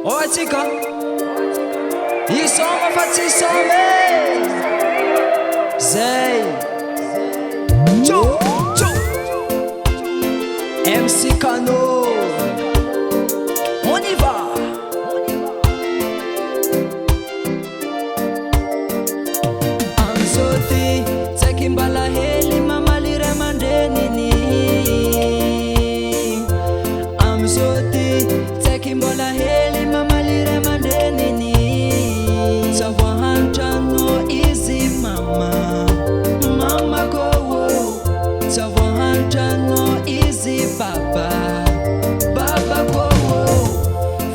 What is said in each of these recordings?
Oatika isoma fatsy isome zay Tchou tchou MC Kano on y va Amsoti tsekimbala heli mamali remandenini Amsoti tsekimbala heli mamali remandenini Sawahanchano easy mama Mama go Sawahanchano easy papa Papa go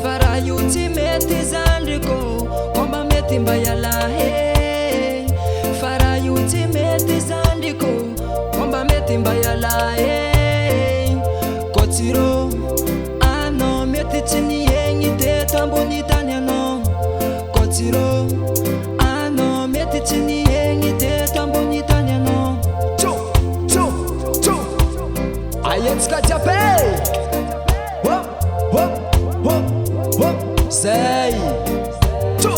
Farayuti meti zandriko Komba meti mbayala he Farayuti meti zandriko Komba meti mbayala he Kotiro ano meti chini yengi te tamboni tanyano Kotiro ano meti chini yengi te tamboni tanyano Chou chou chou Ayetska jape Hop hop hop hop Say Chou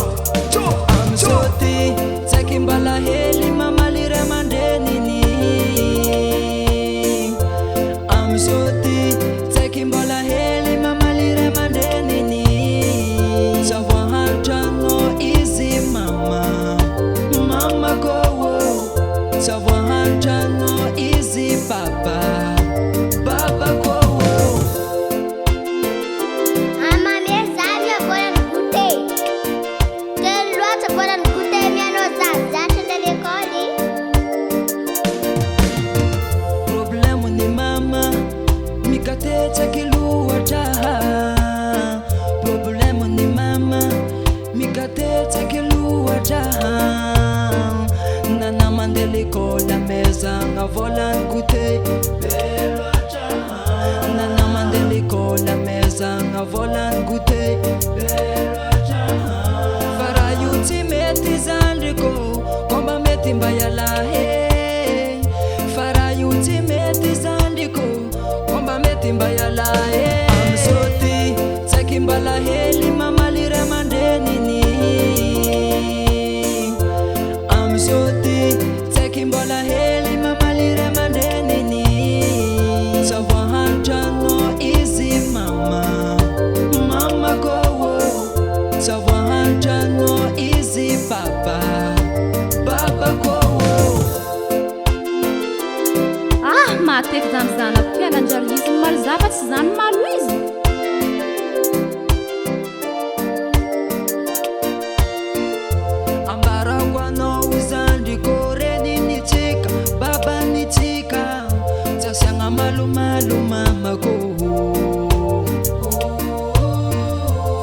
chou Amsoti tsekimbala heli mamali remandenini Amsoti tsekimbala heli mamali remandenini Sawahanchano easy mama Mama go Sawahanchano easy papa Papa go Ama mensagem agora no cutei. Quero luta agora no cutei minha nossa zacha da decole. Problema ni mama Mikate tsekiluwa jaha Problema ni mama Mikate tsekiluwa jaha Nana mandeliko la meza Ngavola nkute Belwa jaha Nana mandeliko la meza Ngavola nkute Belwa jaha Farayuti meti zandriko Komba meti mbayala he Farayuti meti zandriko Komba meti mbayala he Amsoti tsekimbala heli mamali remandenini Amsoti tsekimbala heli mamali remandenini Sawahanchano easy mama Mama go Sawahanchano easy papa Papa go Matek zany zanako ty alanjary izy maly zavatsy zany malo izy Ambarako anao zandriko reninitsika babanitsika Tsasiagna malomalo mamako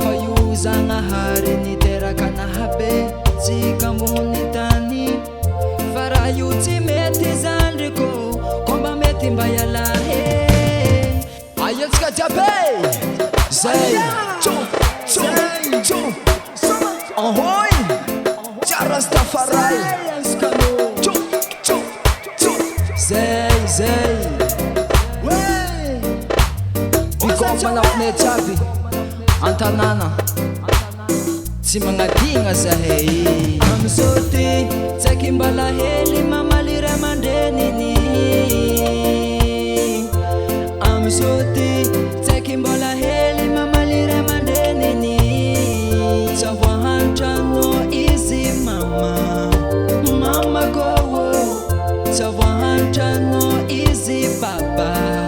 Fa io zagnahary niteraka nahabe Tsika ambony tany Fa raha io tsy mety zandriko Komba mety mbayala he Ayetsika jiaby Zay Tchou tchou tchou Ahoy Rastafari Tchou tchou tchou Zay zay Bikoma napne jiaby Antanana Tsy magnadigna zahay Amsoti tsekimbala heli mamali remandenini Amsoti tsekimbala heli mamali remandenini Sawahanchano easy mama Mama go Sawahanchano easy papa